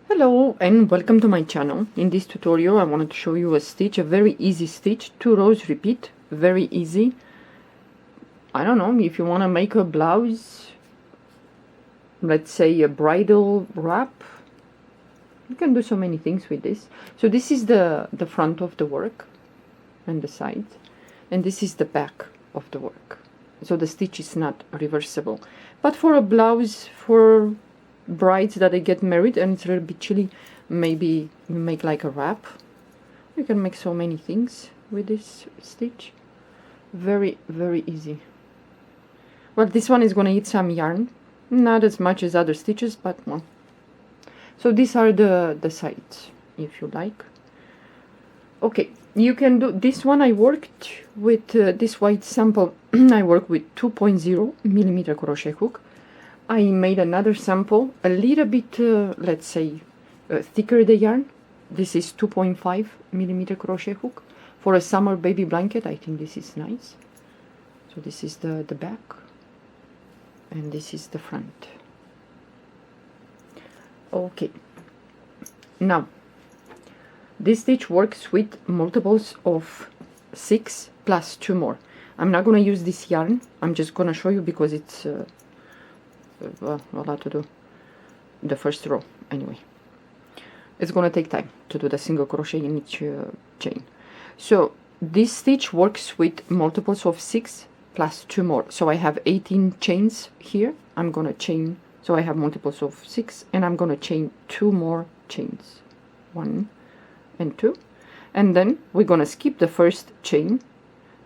Hello and welcome to my channel. In this tutorial I wanted to show you a stitch, a very easy stitch, 2 rows repeat, very easy. I don't know, if you want to make a blouse, let's say a bridal wrap, you can do so many things with this. So this is the front of the work and the sides, and this is the back of the work. So the stitch is not reversible. But for a blouse, for brides that they get married and it's a little bit chilly, maybe you make like a wrap. You can make so many things with this stitch. Very easy. Well, this one is going to eat some yarn, not as much as other stitches, but well. So these are the sides, if you like. Okay, you can do this one. I worked with this white sample. I worked with 2.0 millimeter crochet hook. I made another sample, a little bit, let's say, thicker the yarn. This is 2.5 millimeter crochet hook. For a summer baby blanket, I think this is nice. So this is the back, and this is the front. Okay. Now, this stitch works with multiples of 6 plus 2 more. I'm not going to use this yarn. I'm just going to show you because it's... well, a lot to do. The first row anyway. It's gonna take time to do the single crochet in each chain. So this stitch works with multiples of 6 plus 2 more. So I have 18 chains here. I'm gonna chain, so I have multiples of 6, and I'm gonna chain 2 more chains, 1 and 2, and then we're gonna skip the first chain,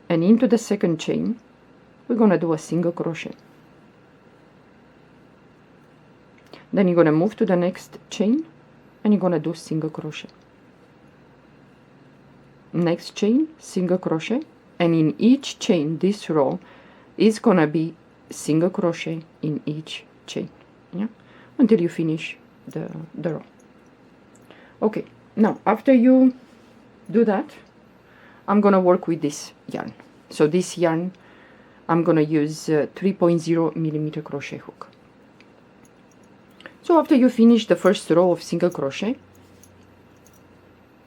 and into the second chain we're gonna do a single crochet. Then you're going to move to the next chain and you're going to do single crochet. Next chain, single crochet, and in each chain, this row is going to be single crochet in each chain, yeah, until you finish the row. Okay, now after you do that, I'm going to work with this yarn. So this yarn, I'm going to use 3.0 millimeter crochet hook. So after you finish the first row of single crochet,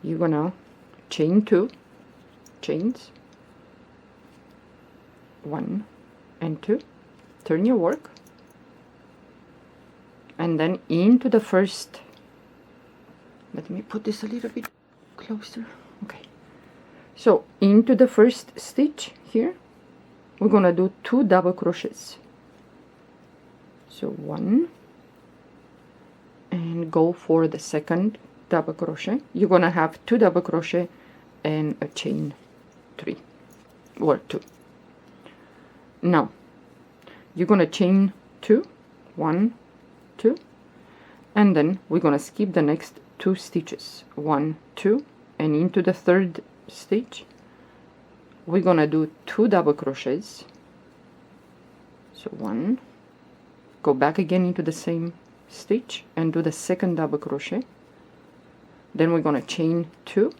you're gonna chain 2 chains, 1 and 2, turn your work, and then into the first, let me put this a little bit closer, okay, so into the first stitch here, we're gonna do 2 double crochets, so 1, and go for the second double crochet. You're gonna have 2 double crochet and a chain 3 or 2. Now you're gonna chain 2, 1, 2, and then we're gonna skip the next 2 stitches, 1, 2, and into the third stitch we're gonna do 2 double crochets, so 1, go back again into the same stitch and do the second double crochet. Then we're going to chain 2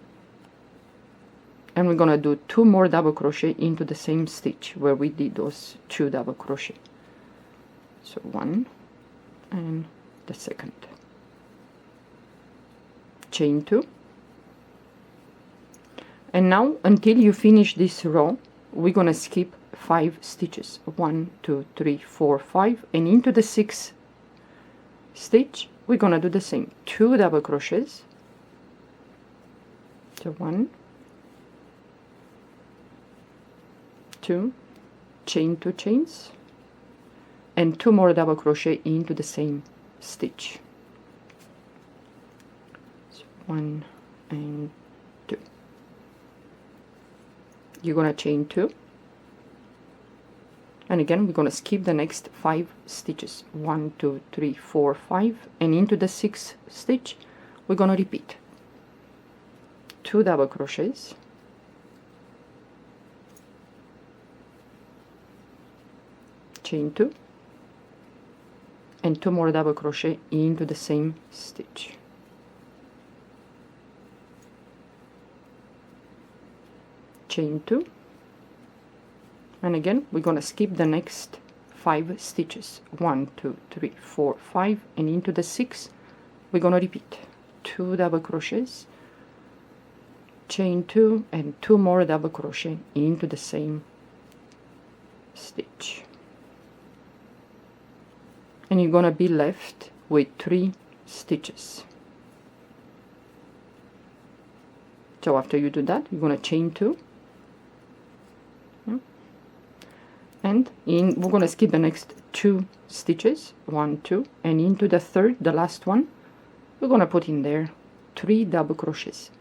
and we're going to do 2 more double crochet into the same stitch where we did those 2 double crochet, so 1 and the second, chain 2, and now until you finish this row we're going to skip 5 stitches, 1, 2, 3, 4, 5, and into the 6th stitch we're gonna do the same, 2 double crochets, so 1, 2, chain 2 chains, and 2 more double crochet into the same stitch, so 1 and 2. You're gonna chain 2, and again we're going to skip the next 5 stitches, 1, 2, 3, 4, 5, and into the 6th stitch we're going to repeat 2 double crochets, chain 2, and 2 more double crochet into the same stitch, chain 2, and again we're going to skip the next 5 stitches, 1, 2, 3, 4, 5, and into the 6th we're gonna repeat 2 double crochets, chain 2, and 2 more double crochet into the same stitch, and you're gonna be left with 3 stitches. So after you do that, you're gonna chain 2, and we're gonna skip the next 2 stitches, 1, 2, and into the third, the last one, we're gonna put in there 3 double crochets.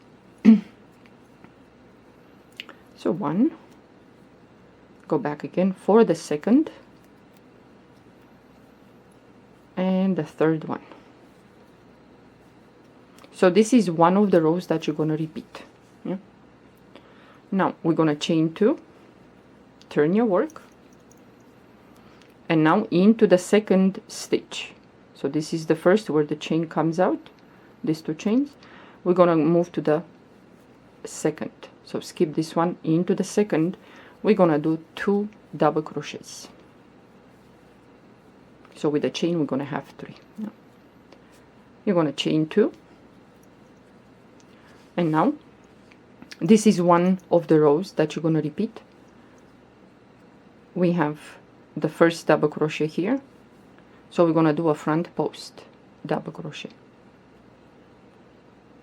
So 1, go back again for the second and the third one. So this is one of the rows that you're gonna repeat. Yeah. Now we're gonna chain 2, turn your work, and now into the second stitch. So this is the first where the chain comes out, these 2 chains. We're gonna move to the second, so skip this one, into the second we're gonna do 2 double crochets. So with the chain we're gonna have 3. Yeah. You're gonna chain 2, and now this is one of the rows that you're gonna repeat. We have the first double crochet here, so we're gonna do a front post double crochet.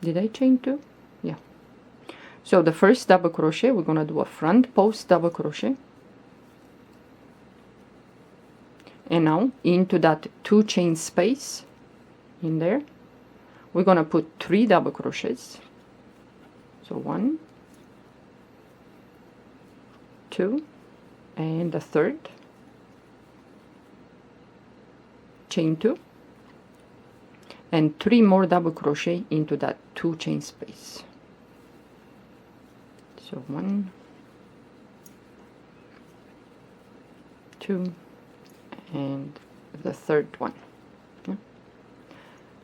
Did I chain 2? Yeah. So the first double crochet, we're gonna do a front post double crochet, and now into that 2 chain space in there we're gonna put 3 double crochets. So 1, 2, and the third, chain 2, and 3 more double crochet into that 2 chain space. So 1, 2, and the third one. Okay.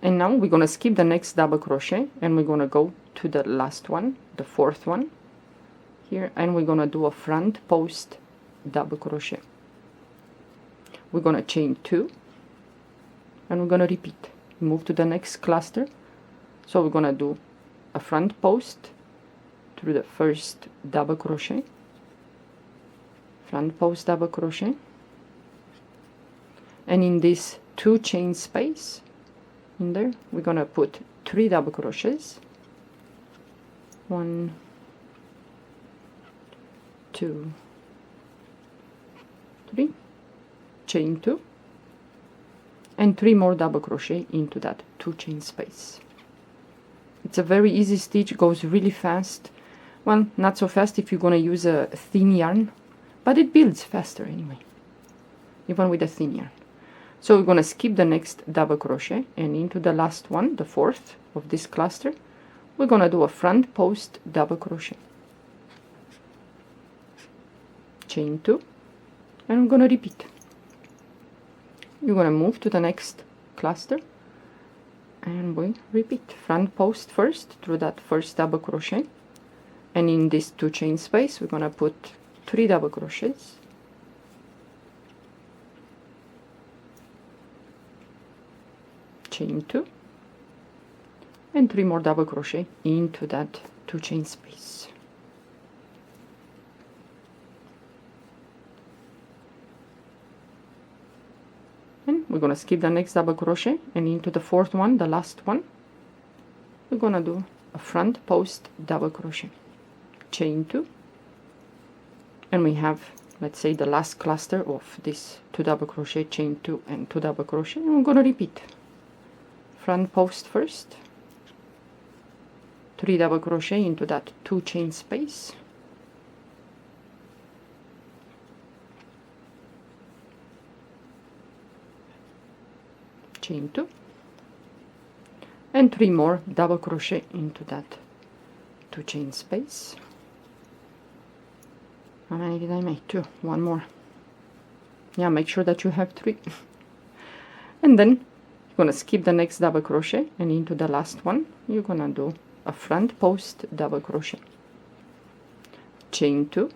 And now we're gonna skip the next double crochet, and we're gonna go to the last one, the fourth one here, and we're gonna do a front post double crochet. We're gonna chain 2, and we're gonna repeat, move to the next cluster. So we're gonna do a front post through the first double crochet, front post double crochet, and in this 2 chain space in there we're gonna put 3 double crochets. 1, 2, 3, chain 2, and 3 more double crochet into that 2 chain space. It's a very easy stitch, goes really fast. Well, not so fast if you're gonna use a thin yarn, but it builds faster anyway, even with a thin yarn. So we're gonna skip the next double crochet, and into the last one, the fourth of this cluster, we're gonna do a front post double crochet, chain 2, and I'm gonna repeat. You're gonna move to the next cluster, and we repeat front post first through that first double crochet, and in this 2 chain space we're gonna put 3 double crochets, chain 2, and 3 more double crochet into that 2 chain space. And we're gonna skip the next double crochet, and into the fourth one, the last one, we're gonna do a front post double crochet, chain 2, and we have, let's say, the last cluster of this 2 double crochet, chain 2, and 2 double crochet, and we're gonna repeat front post first, 3 double crochet into that 2 chain space, chain 2, and 3 more double crochet into that 2 chain space. How many did I make? 2. One more. Yeah, make sure that you have 3. And then you're gonna skip the next double crochet, and into the last one you're gonna do a front post double crochet, chain 2,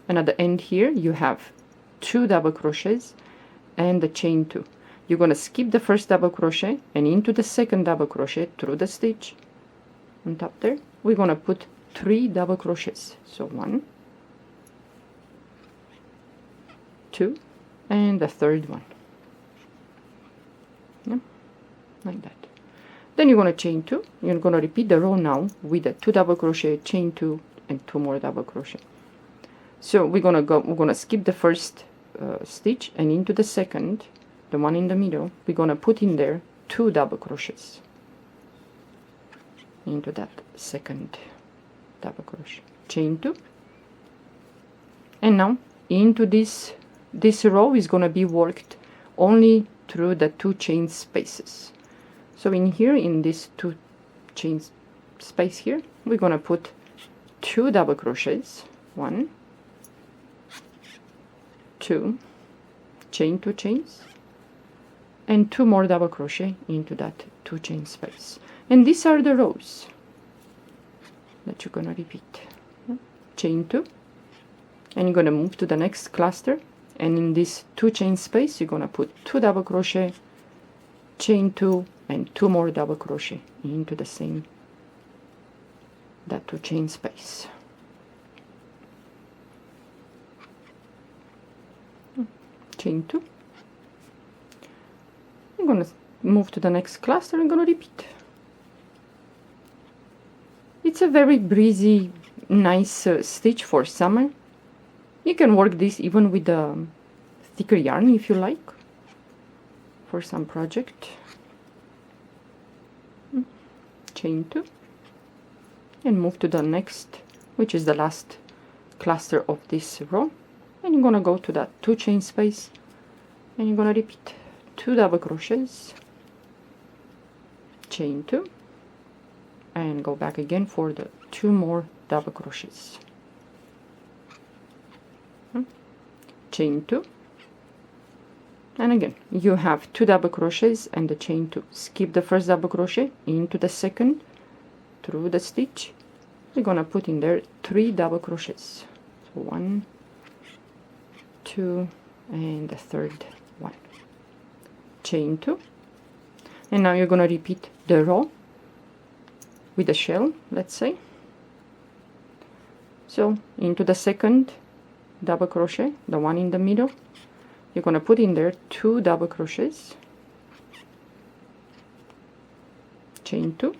and at the end here you have 2 double crochets and the chain 2. you're going to skip the first double crochet and into the second double crochet through the stitch on top there. We're going to put 3 double crochets. So 1, 2, and the third one. Yeah, like that. Then you're going to chain 2. You're going to repeat the row now with the 2 double crochet, chain 2, and 2 more double crochet. So we're going to skip the first stitch and into the second, the one in the middle. We're going to put in there 2 double crochets into that second double crochet, chain 2, and now into this row is going to be worked only through the 2 chain spaces. So in here, in this 2 chain space here, we're going to put 2 double crochets, 1, 2, chain 2 chains, and 2 more double crochet into that 2 chain space. And these are the rows that you're going to repeat. Chain 2, and you're going to move to the next cluster, and in this 2 chain space you're going to put 2 double crochet, chain 2, and 2 more double crochet into the same, that 2 chain space. Chain 2. I'm going to move to the next cluster and going to repeat. It's a very breezy, nice stitch for summer. You can work this even with thicker yarn if you like, for some project. Chain 2, and move to the next, which is the last cluster of this row, and you're going to go to that 2 chain space, and you're going to repeat 2 double crochets, chain 2, and go back again for the 2 more double crochets, chain 2, and again you have 2 double crochets and the chain 2. Skip the first double crochet into the second through the stitch. We're gonna put in there 3 double crochets, so 1, 2, and the third one, chain 2, and now you're gonna repeat the row with the shell, let's say. So into the second double crochet, the one in the middle, you're going to put in there 2 double crochets, chain 2,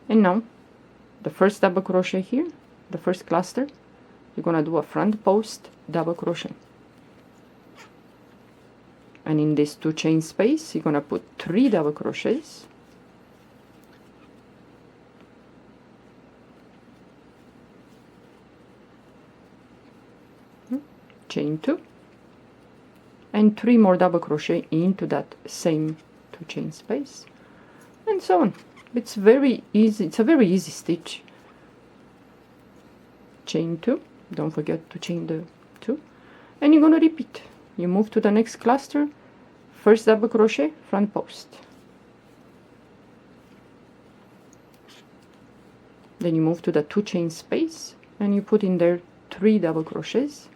and now the first double crochet here, the first cluster, you're going to do a front post double crochet, and in this 2 chain space you're going to put 3 double crochets, chain 2, and 3 more double crochet into that same 2 chain space, and so on. It's very easy. It's a very easy stitch. Chain 2, don't forget to chain the 2, and you're going to repeat. You move to the next cluster, first double crochet, front post, then you move to the 2 chain space and you put in there 3 double crochets,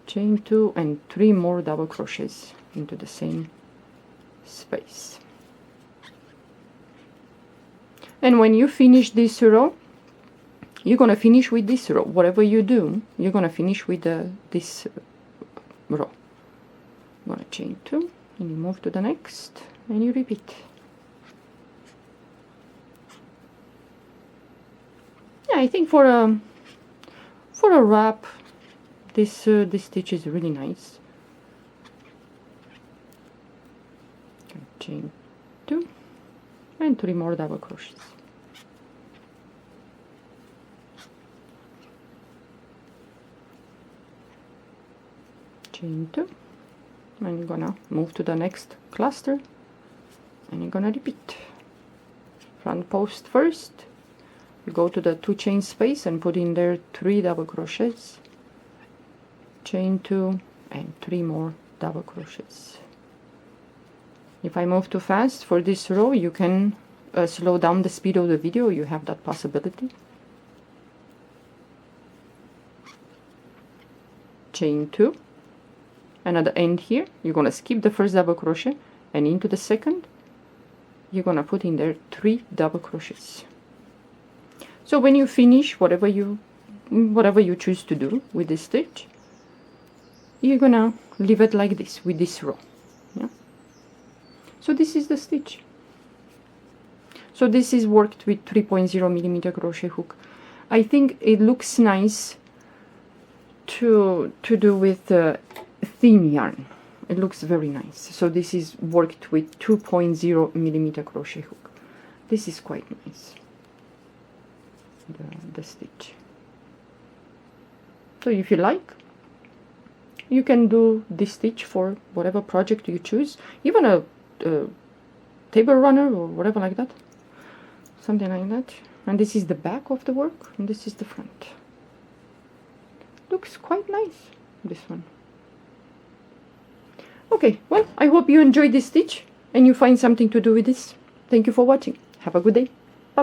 chain 2, and 3 more double crochets into the same space. And when you finish this row, you're gonna finish with this row. Whatever you do, you're gonna finish with this row. I'm gonna chain 2, and you move to the next, and you repeat. Yeah, I think for a wrap, this stitch is really nice. Chain 2, and 3 more double crochets. Chain 2, and you're gonna move to the next cluster, and you're gonna repeat. Front post first, you go to the 2 chain space and put in there 3 double crochets, chain 2, and 3 more double crochets. If I move too fast for this row, you can slow down the speed of the video. You have that possibility. Chain 2, and at the end here you're gonna skip the first double crochet, and into the second you're gonna put in there 3 double crochets. So when you finish whatever you choose to do with this stitch, you're gonna leave it like this with this row. Yeah. So this is the stitch. So this is worked with 3.0 millimeter crochet hook. I think it looks nice to do with thin yarn. It looks very nice. So this is worked with 2.0 millimeter crochet hook. This is quite nice, the stitch. So if you like, you can do this stitch for whatever project you choose, even a table runner or whatever like that, something like that. And this is the back of the work, and this is the front. Looks quite nice, this one. Okay, well, I hope you enjoyed this stitch and you find something to do with this. Thank you for watching. Have a good day.